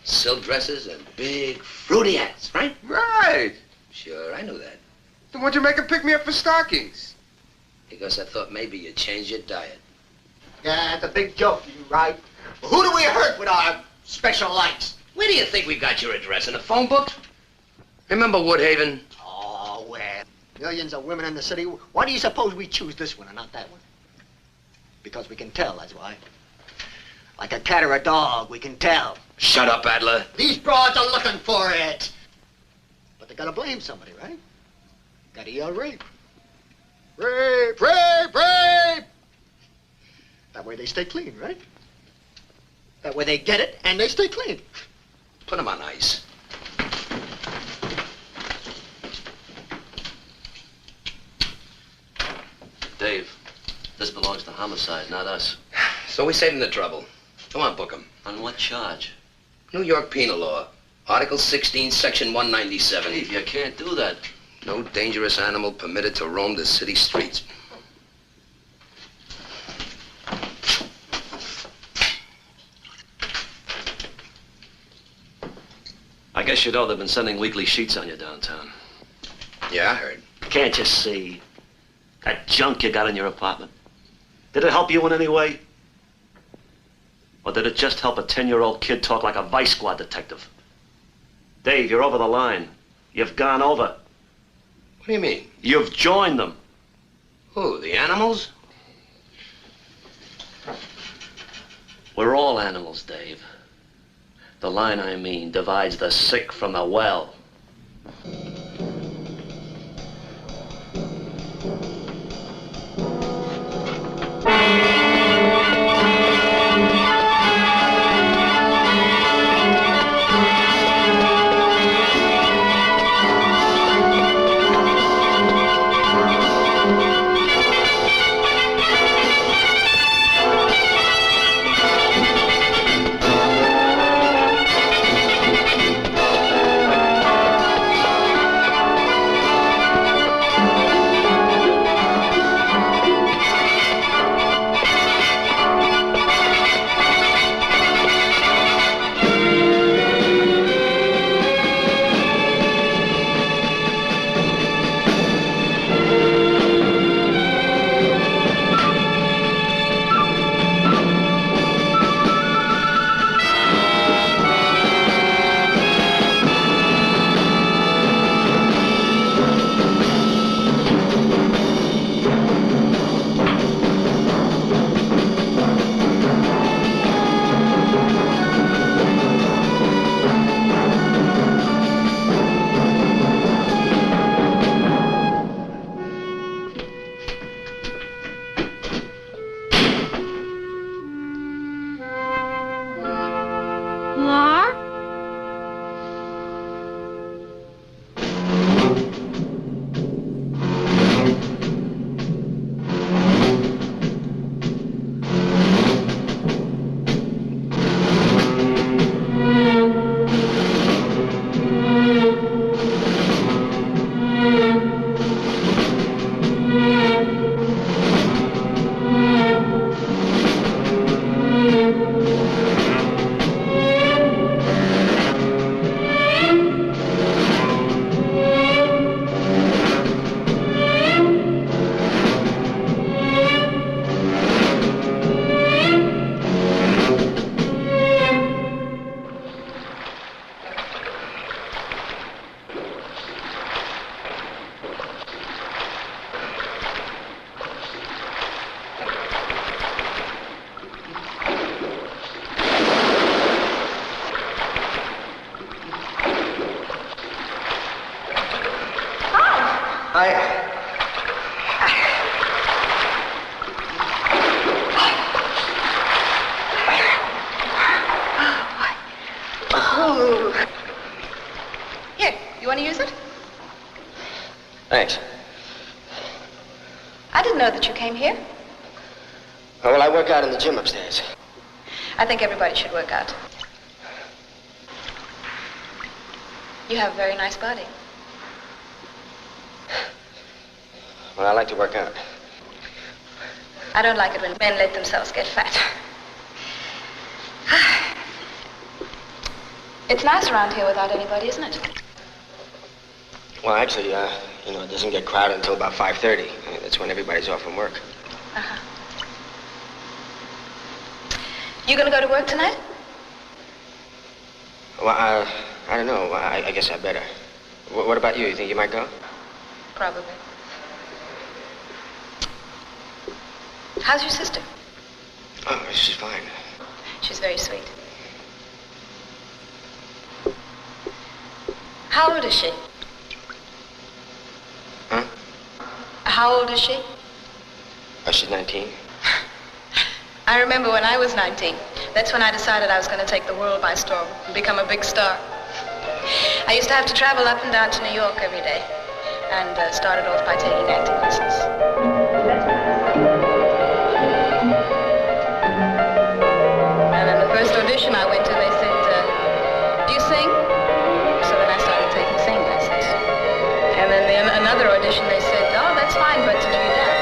Silk dresses and big, fruity hats, right? Right. Sure, I knew that. Then what'd you make him pick me up for stockings? Because I thought maybe you'd change your diet. Yeah, it's a big joke, you right? Well, who do we hurt with our special lights? Where do you think we got your address? In a phone book? Remember Woodhaven? Oh, well. Millions of women in the city. Why do you suppose we choose this one and not that one? Because we can tell, that's why. Like a cat or a dog, we can tell. Shut up, Adler. These broads are looking for it. But they gotta blame somebody, right? Gotta yell rape. Rape, rape, rape! That way they stay clean, right? That way they get it and they stay clean. Put them on ice. Dave, this belongs to homicide, not us. So we saved him the trouble. Come on, book him. On what charge? New York Penal Law. Article 16, Section 197. Dave, you can't do that. No dangerous animal permitted to roam the city streets. I guess you know they've been sending weekly sheets on you downtown. Yeah, I heard. Can't you see? That junk you got in your apartment. Did it help you in any way? Or did it just help a 10-year-old kid talk like a vice squad detective? Dave, you're over the line. You've gone over. What do you mean? You've joined them. Who, the animals? We're all animals, Dave. The line, I mean, divides the sick from the well. Here, you want to use it? Thanks. I didn't know that you came here. Oh, well, I work out in the gym upstairs. I think everybody should work out. You have a very nice body. Well, I like to work out. I don't like it when men let themselves get fat. It's nice around here without anybody, isn't it? Well, actually, it doesn't get crowded until about 5:30. That's when everybody's off from work. Uh-huh. You gonna go to work tonight? Well, I don't know. I guess I better. What about you? You think you might go? Probably. How's your sister? Oh, she's fine. She's very sweet. How old is she? Huh? How old is she? Oh, she's 19. I remember when I was 19. That's when I decided I was going to take the world by storm and become a big star. I used to have to travel up and down to New York every day and started off by taking acting lessons. And in the first audition I went to, they said, do you sing? So then I started taking singing lessons. And then in another audition they said, oh, that's fine, but do you dance?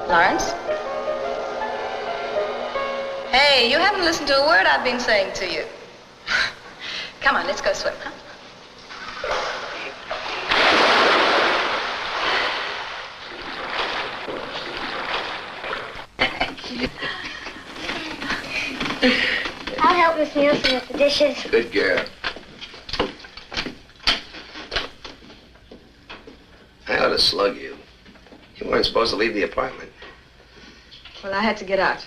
Lawrence? Hey, you haven't listened to a word I've been saying to you. Come on, let's go swim, huh? I'll help Miss Nielsen with the dishes. Good girl. I ought to slug you. You weren't supposed to leave the apartment. Well, I had to get out.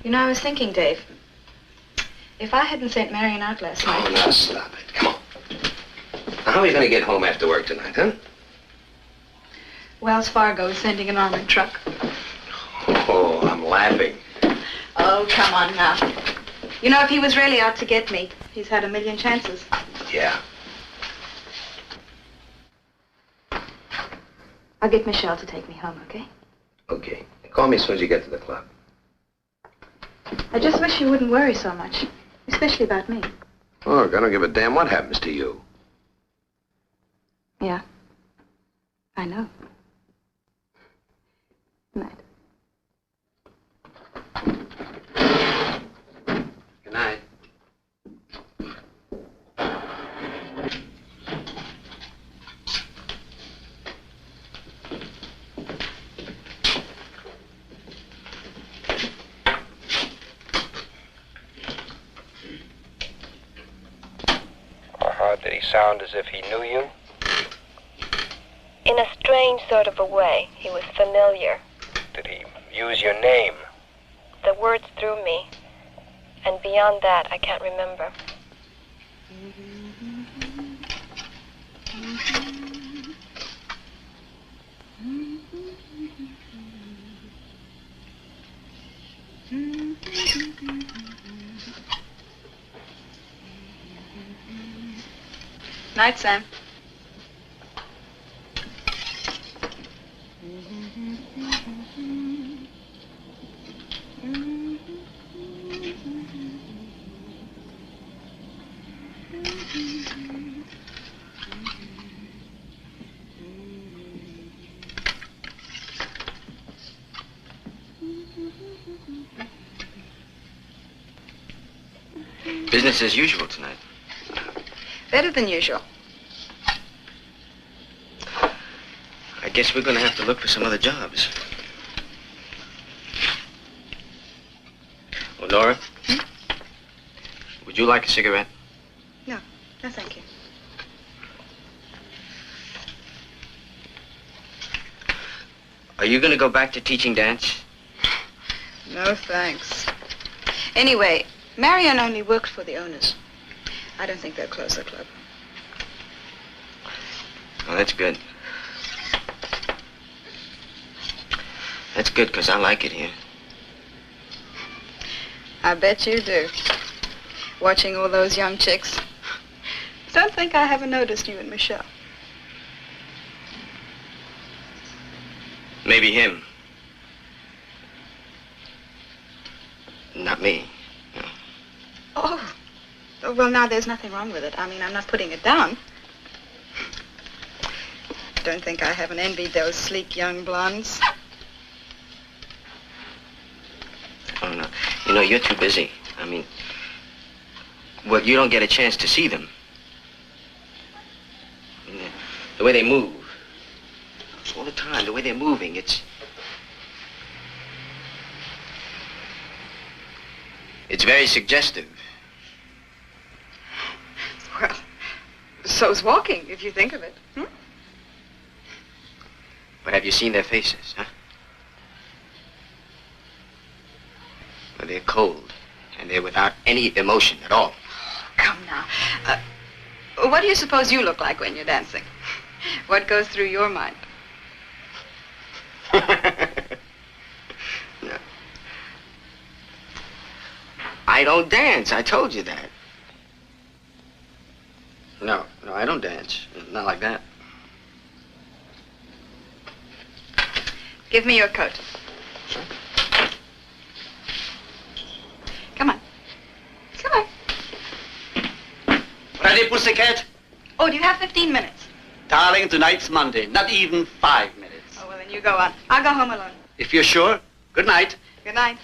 You know, I was thinking, Dave, if I hadn't sent Marion out last night... Oh, now stop it. Come on. Now, how are you going to get home after work tonight, huh? Wells Fargo is sending an armored truck. Oh, I'm laughing. Oh, come on now. You know, if he was really out to get me, he's had a million chances. Yeah. I'll get Michelle to take me home, okay? Okay. Call me as soon as you get to the club. I just wish you wouldn't worry so much, especially about me. Look, I don't give a damn what happens to you. Yeah. I know. Good night. Good night. Did he sound as if he knew you? In a strange sort of a way, he was familiar. Did he use your name? The words threw me, and beyond that, I can't remember. Night, Sam. Business as usual tonight. Better than usual. I guess we're going to have to look for some other jobs. Well, Nora, would you like a cigarette? No, thank you. Are you going to go back to teaching dance? No, thanks. Anyway, Marion only worked for the owners. I don't think they'll close the club. Well, that's good. That's good, because I like it here. I bet you do. Watching all those young chicks. Don't think I haven't noticed you and Michelle. Maybe him. Not me. No. Oh, well, now there's nothing wrong with it. I mean, I'm not putting it down. Don't think I haven't envied those sleek young blondes. Oh, no. You know, you're too busy. I mean, well, you don't get a chance to see them. I mean, the way they move. All the time, the way they're moving, it's very suggestive. Well, so's walking, if you think of it. But have you seen their faces, huh? Well, they're cold, and they're without any emotion at all. Come now. What do you suppose you look like when you're dancing? What goes through your mind? No. I don't dance. I told you that. No, I don't dance. Not like that. Give me your coat. Come on. Come on. Ready, pussycat? Oh, do you have 15 minutes? Darling, tonight's Monday. Not even 5 minutes. Oh, well, then you go on. I'll go home alone. If you're sure, good night. Good night.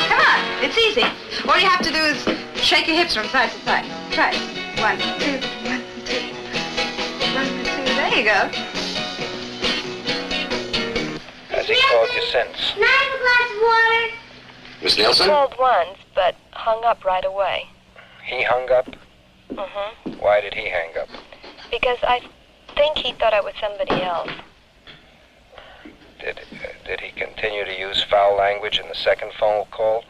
Come on, it's easy. All you have to do is shake your hips from side to side. Try it. 1, 2, 1, 2. 1, 2. There you go. Has he called you since? Can I have a glass of water? Miss He Nelson? called once, but hung up right away. He hung up? Mm-hmm. Why did he hang up? Because I think he thought I was somebody else. Did he continue to use foul language in the second phone call?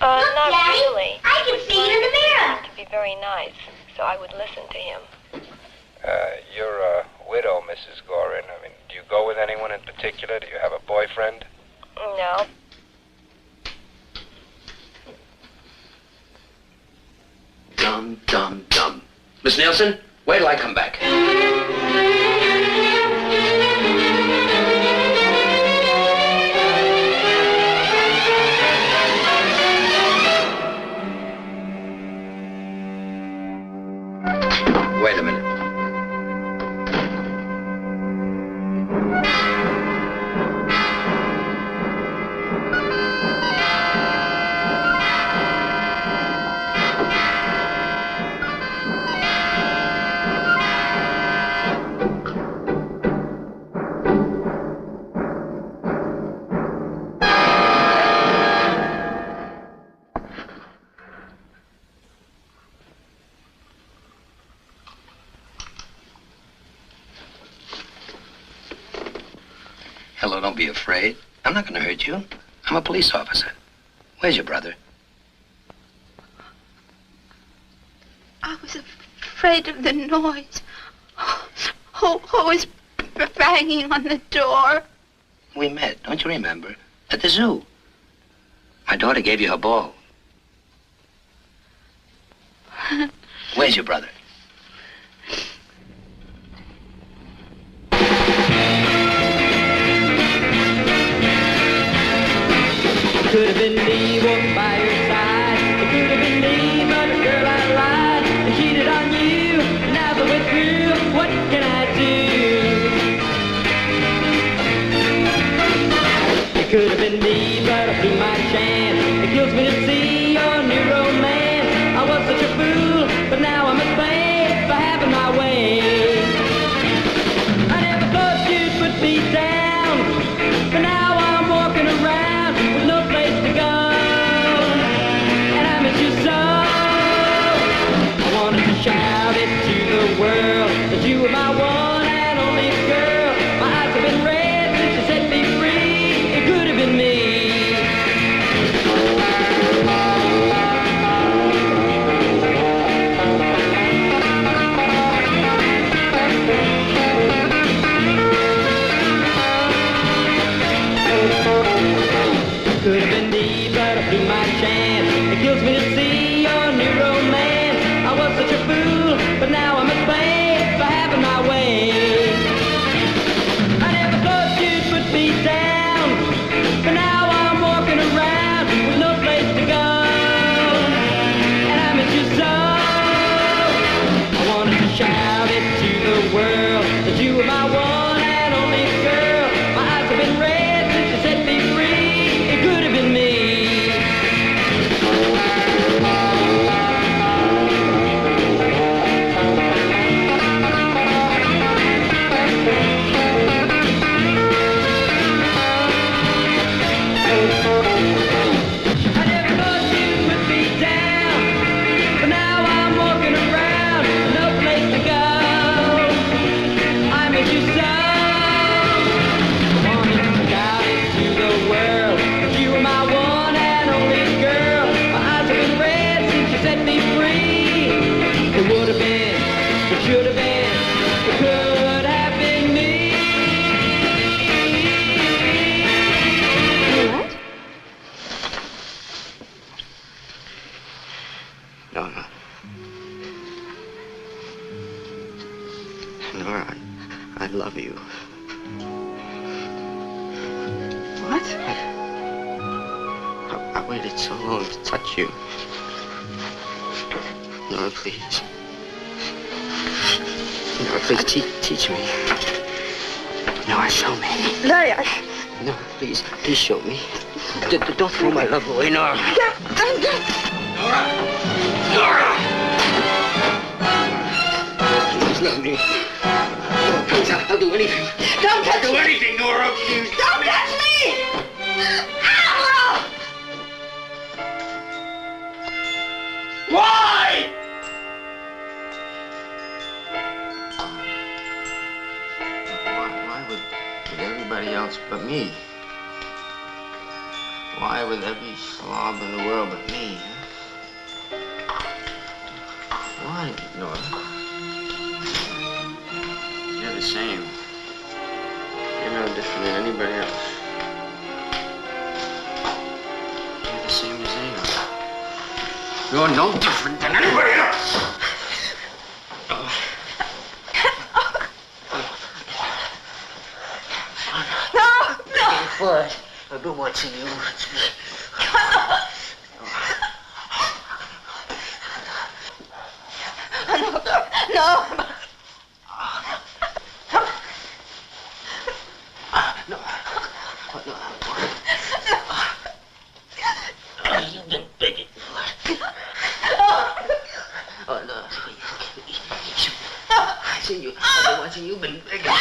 Not Daddy, really. I can see you in the mirror. To be very nice, so I would listen to him. You're a widow, Mrs. Gorin. I mean, do you go with anyone in particular? Do you have a boyfriend? No. Dum, dum, dum. Miss Nielsen, wait till I come back. Wait a minute. Hello, don't be afraid. I'm not going to hurt you. I'm a police officer. Where's your brother? I was afraid of the noise. Who was banging on the door? We met, don't you remember? At the zoo. My daughter gave you her ball. Where's your brother? Could have been me walking by your side. It could have been me, but the girl I like. better be my chance. It kills me to see your new romance. I was such a fool, but now I must pay for having my way. I never thought you'd put me down, but now I'm walking around with no place to go, and I miss you so. I wanted to shout it to the world that you were my one and only girl. My eyes have been red since you set me free. It could have been me. Could have been me, but I blew my chance. It kills me to see your new romance. I was such a fool, but now I must pay for having my way. I never thought you'd put me down, but now I'm walking around with no place to go, and I miss you so. I wanted to shout it to the world that you were my one and only girl. My eyes have been red since you set me free. It could have been me. I never thought you'd put me down, but now I'm walking around with no place to go. I miss you so. I wanted to shout it to the world that you were my one and only girl. My eyes have been red since you set me free. It would have been, it should have been, it could have been me. What? Nora. Nora, I love you. What? I waited so long to touch you. Nora, please. Nora, please teach me. Nora, show me. Larry, Nora, please show me. Don't throw my love away, Nora. Nora! Please love me. Nora, please, I'll do anything. Don't touch I'll do me. anything, Nora, please. Don't touch me! Ow! Why? Why with everybody else but me? Why with every slob in the world but me? Why, Nora? You're the same. You're no different than anybody else. You're the same as they are. You're no different than anybody else. What? I've been watching you. No. You've been begging for it. Oh, no. I see you. I've been watching you. You've been begging for me.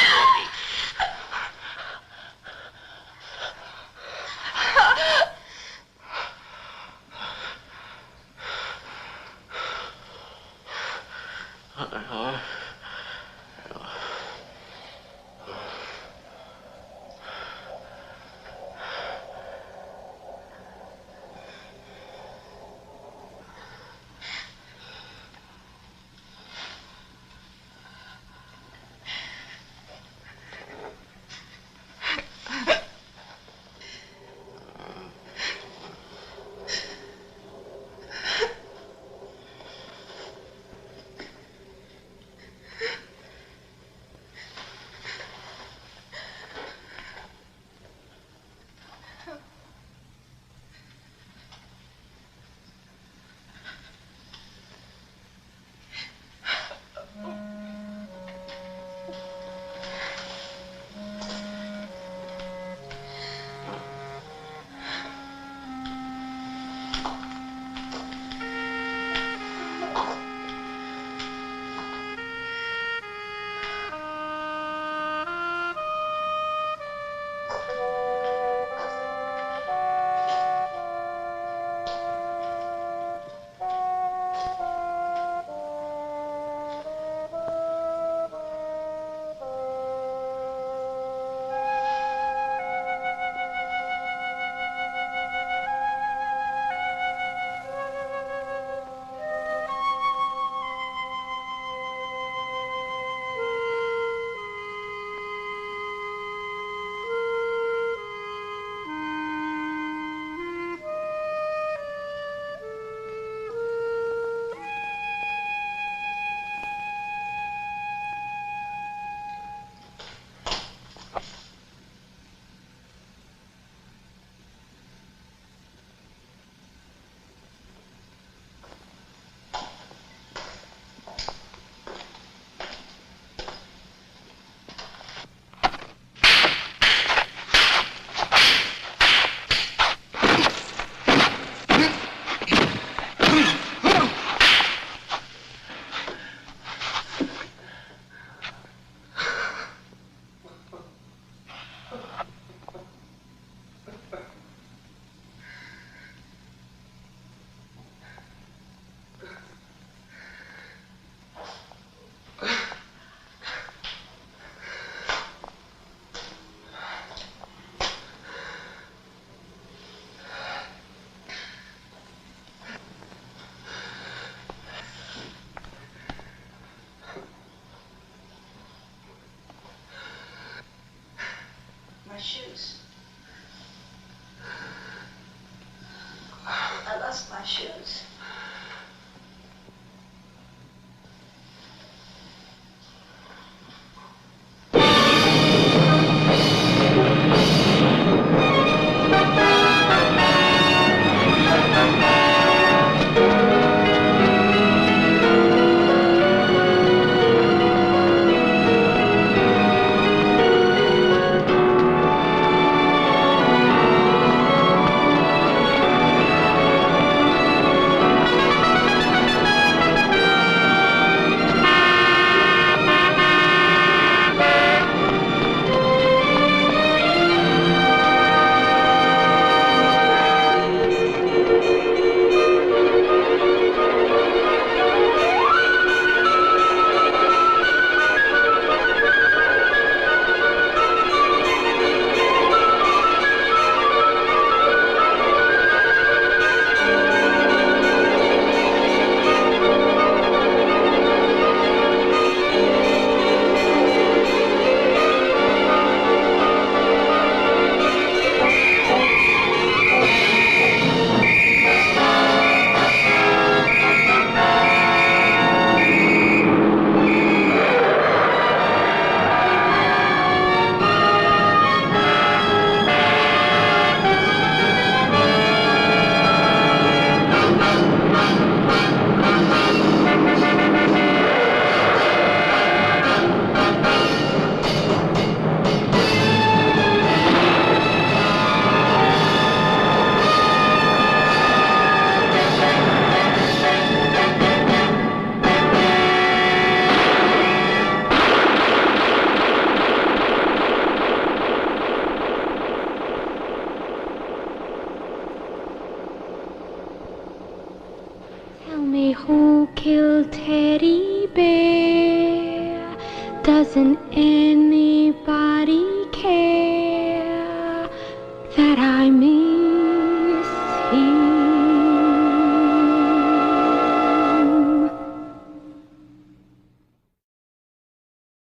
little teddy bear doesn't